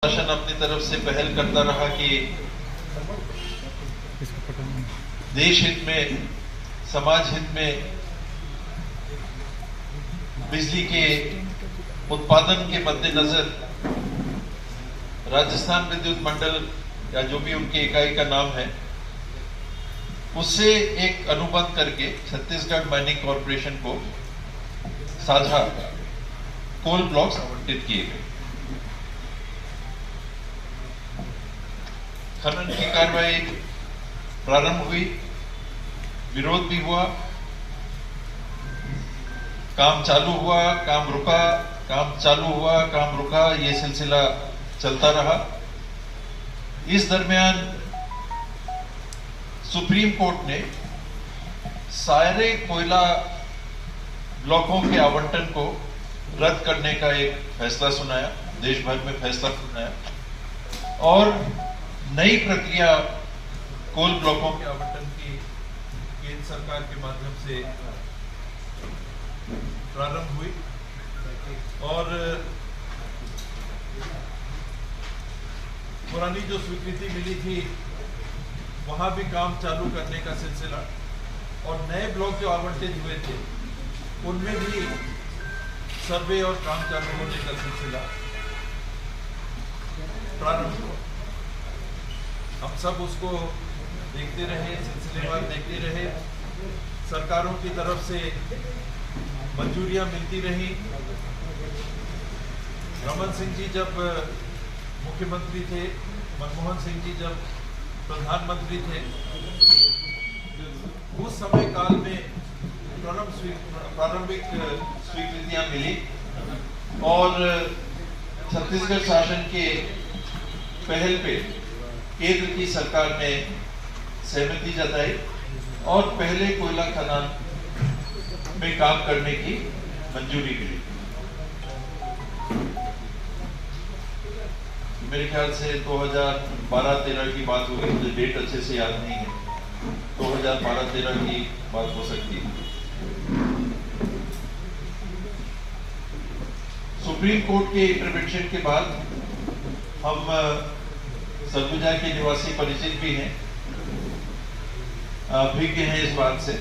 शासन अपनी तरफ से पहल करता रहा कि देश हित में, समाज हित में बिजली के उत्पादन के मद्देनजर राजस्थान विद्युत मंडल या जो भी उनके इकाई का नाम है, उससे एक अनुबंध करके छत्तीसगढ़ माइनिंग कॉरपोरेशन को साझा कोल ब्लॉक्स आवंटित किए गए। खनन की कार्रवाई प्रारंभ हुई, विरोध भी हुआ, काम चालू हुआ, काम रुका, काम चालू हुआ, काम रुका, ये सिलसिला चलता रहा। इस दरमियान सुप्रीम कोर्ट ने सारे कोयला ब्लॉकों के आवंटन को रद्द करने का एक फैसला सुनाया, देश भर में फैसला सुनाया और नई प्रक्रिया कोल ब्लॉकों के आवंटन की केंद्र सरकार के माध्यम से प्रारंभ हुई और पुरानी जो स्वीकृति मिली थी वहां भी काम चालू करने का सिलसिला और नए ब्लॉक जो आवंटित हुए थे उनमें भी सर्वे और काम चालू होने का सिलसिला प्रारंभ हुआ। हम सब उसको देखते रहे, सिलसिलेवार देखते रहे, सरकारों की तरफ से मंजूरियां मिलती रही। रमन सिंह जी जब मुख्यमंत्री थे, मनमोहन सिंह जी जब प्रधानमंत्री थे, उस समय काल में प्रारंभिक स्वीकृतियां मिली और छत्तीसगढ़ शासन के पहल पे केंद्र की सरकार ने सहमति जताई और पहले कोयला खदान में काम करने की मंजूरी मिली। मेरे ख्याल से 2012-13 की बात होगी, मुझे डेट अच्छे से याद नहीं है, 2012-13 की बात हो सकती है। सुप्रीम कोर्ट के इंटरवेंशन के बाद हम सरगुजा के निवासी परिचित भी हैं, अभिज्ञ हैं इस बात से।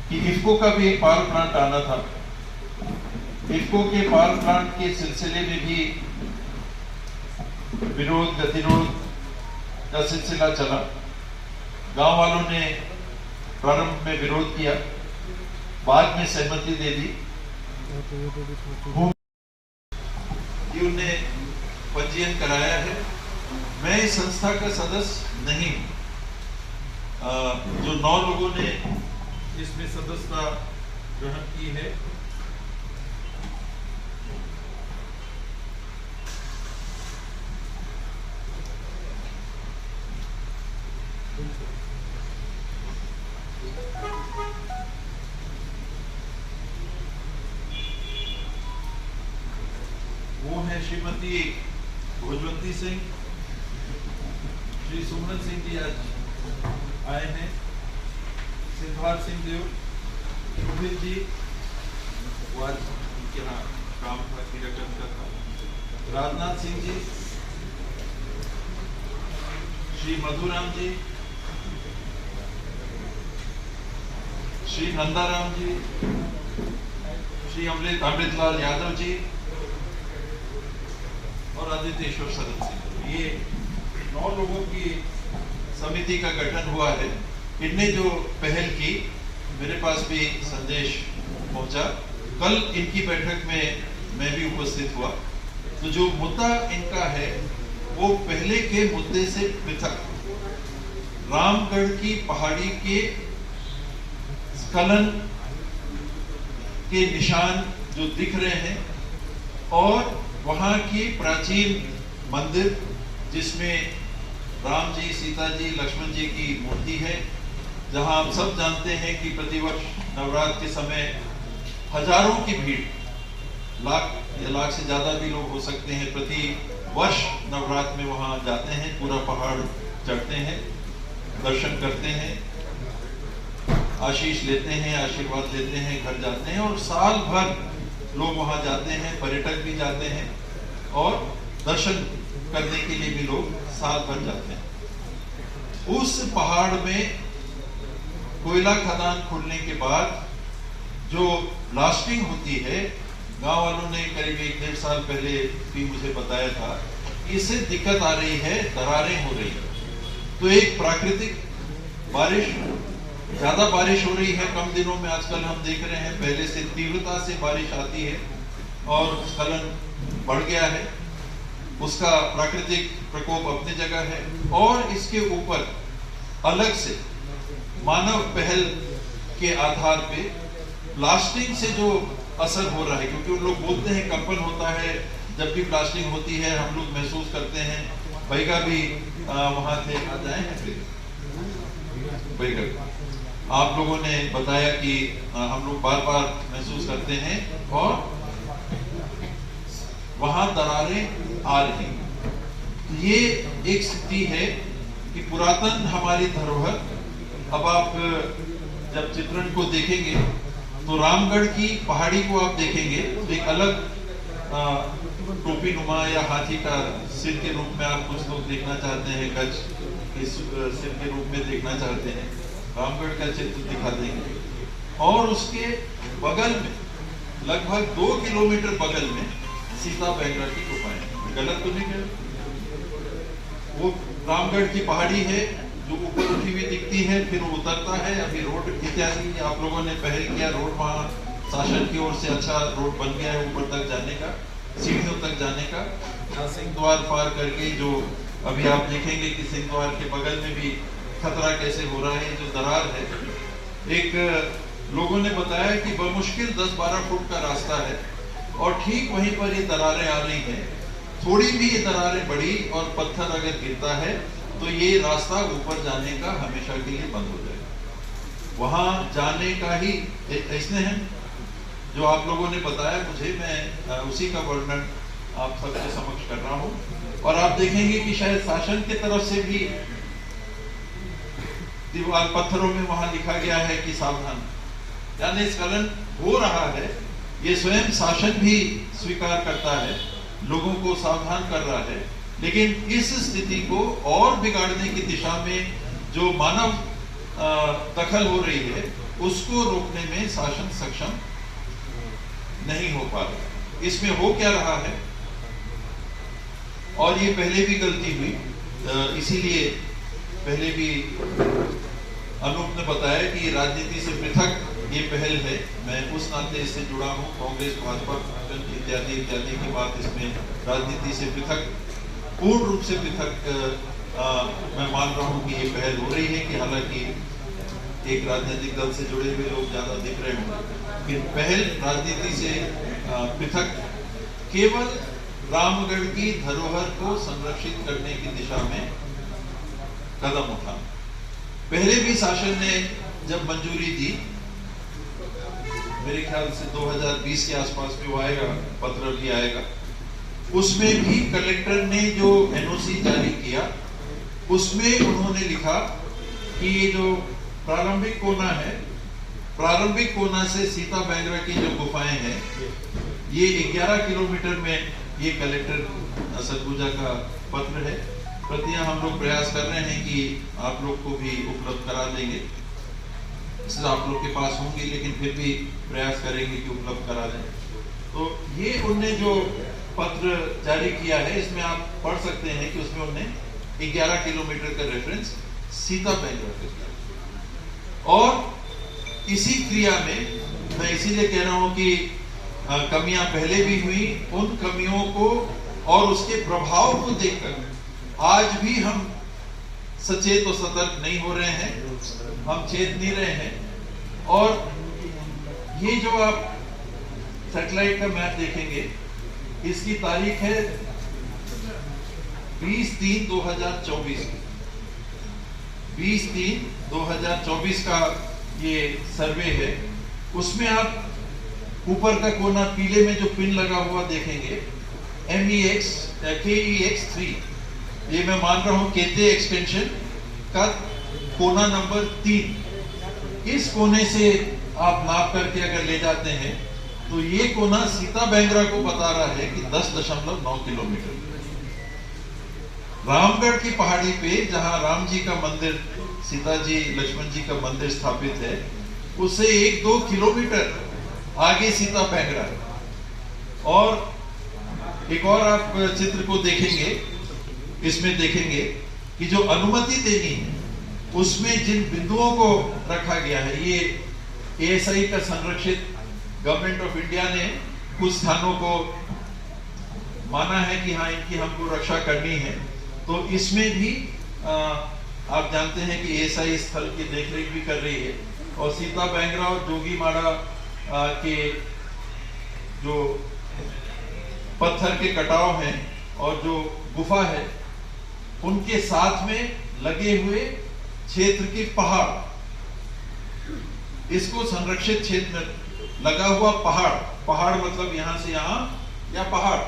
कि इफ्को का भी एक पावर प्लांट आना था। इफ्को के पावर प्लांट के सिलसिले में भी विरोध गतिरोध का सिलसिला चला। गांव वालों ने प्रारंभ में विरोध किया, बाद में सहमति दे दी। उन्होंने पंजीयन कराया है। मैं इस संस्था का सदस्य नहीं हूं। जो 9 लोगों ने इसमें सदस्यता ग्रहण की है, वो है श्रीमती भोजवंती सिंह, श्री सुमन सिंह जी आज आए हैं, सिद्धार्थ सिंह देव, रोहित जी, वो आज उनके यहाँ काम था, क्रियाक्रम का था, राजनाथ सिंह जी, श्री मधुराम जी, श्री नंदाराम जी, श्री अमृतलाल यादव जी और आदित्येश्वर शरद सिंह। ये 9 लोगों की समिति का गठन हुआ है। इनने जो पहल की, मेरे पास भी संदेश पहुंचा। कल इनकी बैठक में मैं भी उपस्थित हुआ। तो जो मुद्दा इनका है वो पहले के मुद्दे से पृथक रामगढ़ की पहाड़ी के स्खलन के निशान जो दिख रहे हैं और वहां की प्राचीन मंदिर जिसमें राम जी, सीता जी, लक्ष्मण जी की मूर्ति है, जहां आप सब जानते हैं कि प्रतिवर्ष नवरात्र के समय हजारों की भीड़, लाख या लाख से ज्यादा भी लोग हो सकते हैं, प्रति वर्ष नवरात्र में वहां जाते हैं, पूरा पहाड़ चढ़ते हैं, दर्शन करते हैं। आशीष लेते हैं, आशीर्वाद लेते हैं, घर जाते हैं और साल भर लोग वहां जाते हैं, पर्यटक भी जाते हैं और दर्शन करने के लिए भी लोग साल भर जाते हैं। उस पहाड़ में कोयला खदान खुलने के बाद जो ब्लास्टिंग होती है, गांव वालों ने करीब 1-1.5 साल पहले भी मुझे बताया था, इससे दिक्कत आ रही है, दरारें हो रही है। तो एक प्राकृतिक बारिश, ज्यादा बारिश हो रही है कम दिनों में, आजकल हम देख रहे हैं पहले से तीव्रता से बारिश आती है और स्खलन बढ़ गया है, उसका प्राकृतिक प्रकोप अपनी जगह है। और इसके ऊपर अलग से मानव पहल के आधार पे ब्लास्टिंग से जो असर हो रहा है, क्योंकि उन लोग बोलते हैं कंपन होता है जब भी ब्लास्टिंग होती है, हम लोग महसूस करते हैं। बैगा भी वहां थे, आ जाए हैं फिर बैगा, आप लोगों ने बताया कि हम लोग बार बार महसूस करते हैं और वहां दरारें आ रही। तो ये एक स्थिति है कि पुरातन हमारी धरोहर, अब आप जब चित्रण को देखेंगे तो रामगढ़ की पहाड़ी को आप देखेंगे तो एक अलग टोपी नुमा या हाथी का सिर के रूप में आप कुछ लोग देखना चाहते हैं, गज के सिर के रूप में देखना चाहते हैं, रामगढ़ का चित्र दिखा देंगे। और उसके बगल में लगभग 2 किलोमीटर बगल में सीता बैंगरा की गुफाएं। गलत तो नहीं है, वो रामगढ़ की पहाड़ी है जो ऊपर उठी हुई दिखती है, फिर वो उतरता है। अभी रोड इत्यादि आप लोगों ने पहल किया, रोड वहाँ शासन की ओर से अच्छा रोड बन गया है ऊपर तक जाने का, सीढ़ियों तक जाने का। सिंह द्वार पार करके जो अभी आप देखेंगे कि सिंह द्वार के बगल में भी खतरा कैसे हो रहा है, जो दरार है। एक लोगों ने बताया कि बमुश्किल 10-12 फुट का रास्ता है और ठीक वहीं पर ये दरारें आ रही हैं। थोड़ी भी ये दरारें बढ़ी और पत्थर अगर गिरता है तो ये रास्ता ऊपर जाने का हमेशा के लिए बंद हो जाएगा। वहां जाने का ही इसने है जो आप लोगों ने बताया मुझे, मैं उसी का वर्णन आप सबके समक्ष कर रहा हूं। और आप देखेंगे कि शायद शासन की तरफ से भी दीवार पत्थरों में वहां लिखा गया है कि सावधान, यानी स्खलन हो रहा है। ये स्वयं शासन भी स्वीकार करता है, लोगों को सावधान कर रहा है। लेकिन इस स्थिति को और बिगाड़ने की दिशा में जो मानव दखल हो रही है, उसको रोकने में शासन सक्षम नहीं हो पा रहा। इसमें हो क्या रहा है, और ये पहले भी गलती हुई, इसीलिए पहले भी अनूप ने बताया कि राजनीति से पृथक ये पहल है। मैं उस नाते इससे जुड़ा हूँ, कांग्रेस भाजपा इत्यादि इत्यादि की बात इसमें राजनीति से पृथक, पूर्ण रूप से पृथक मैं मान रहा हूँ कि ये पहल हो रही है। कि हालांकि एक राजनीतिक दल से जुड़े हुए लोग ज्यादा दिख रहे होंगे, कि पहल राजनीति से पृथक केवल रामगढ़ की धरोहर को संरक्षित करने की दिशा में कदम उठा। पहले भी शासन ने जब मंजूरी दी, मेरे ख्याल से 2020 के आसपास में वो आएगा, पत्र भी आएगा, उसमें भी कलेक्टर ने जो एनओसी जारी किया उसमें उन्होंने लिखा कि ये जो प्रारंभिक कोना है, प्रारंभिक कोना से सीता बैंगरा की जो गुफाएं हैं, ये 11 किलोमीटर में ये कलेक्टर सरगुजा का पत्र है। प्रतियां हम लोग प्रयास कर रहे हैं कि आप लोग को भी उपलब्ध करा देंगे, आप लोग के पास होंगी, लेकिन फिर भी प्रयास करेंगे कि उपलब्ध करा दें। तो ये उनने जो पत्र जारी किया है, इसमें आप पढ़ सकते हैं कि उसमें उन्होंने 11 किलोमीटर का रेफरेंस सीता बैंगरा पे किया। और इसी क्रिया में मैं इसीलिए कह रहा हूं कि कमियां पहले भी हुई, उन कमियों को और उसके प्रभाव को देखकर आज भी हम सचेत और सतर्क नहीं हो रहे हैं, हम चेत नहीं रहे हैं। और ये जो आप सैटेलाइट का मैप देखेंगे, इसकी तारीख है 20/3/2024 20/3/2024 का ये सर्वे है। उसमें आप ऊपर का कोना पीले में जो पिन लगा हुआ देखेंगे, KEX3, ये मैं मान रहा हूं केते एक्सटेंशन का कोना नंबर 3, इस कोने से आप नाप करके अगर ले जाते हैं तो ये कोना सीता बैंगरा को बता रहा है कि 10.9 किलोमीटर। रामगढ़ की पहाड़ी पे जहां राम जी का मंदिर, सीता जी लक्ष्मण जी का मंदिर स्थापित है, उससे 1-2 किलोमीटर आगे सीता बैंगरा है। और एक और आप चित्र को देखेंगे, इसमें देखेंगे कि जो अनुमति देनी है उसमें जिन बिंदुओं को रखा गया है, ये एएसआई का संरक्षित गवर्नमेंट ऑफ इंडिया ने कुछ स्थानों को माना है कि हाँ इनकी हमको रक्षा करनी है। तो इसमें भी आप जानते हैं कि एएसआई स्थल की देखरेख भी कर रही है। और सीता बैंगरा और जोगी माड़ा के जो पत्थर के कटाव हैं और जो गुफा है, उनके साथ में लगे हुए क्षेत्र के पहाड़, इसको संरक्षित क्षेत्र में लगा हुआ पहाड़, पहाड़ मतलब यहां से यहां या पहाड़,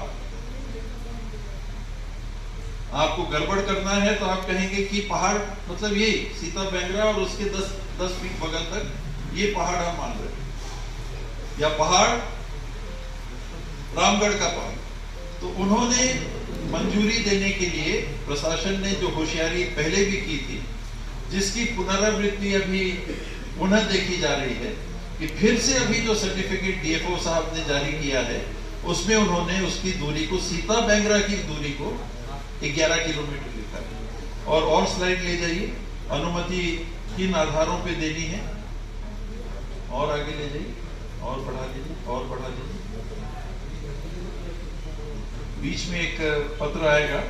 आपको गड़बड़ करना है तो आप कहेंगे कि पहाड़ मतलब ये सीता बैंगरा और उसके 10 फीट बगल तक ये पहाड़ हम मान रहे हैं, या पहाड़ रामगढ़ का पहाड़। तो उन्होंने मंजूरी देने के लिए प्रशासन ने जो होशियारी पहले भी की थी, जिसकी पुनरावृत्ति अभी पुनः देखी जा रही है कि फिर से अभी जो सर्टिफिकेट डीएफओ साहब ने जारी किया है उसमें उन्होंने उसकी दूरी को, सीता बैंगरा की दूरी को 11 किलोमीटर लिखा है। और स्लाइड ले जाइए, अनुमति किन आधारों पे देनी है, और आगे ले जाइए, और बढ़ा दीजिए, और बढ़ा दीजिए। बीच में एक पत्र आएगा,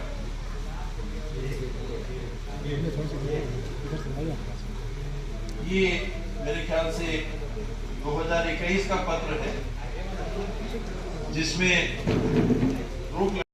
ये मेरे ख्याल से 2021 का पत्र है, जिसमें रोक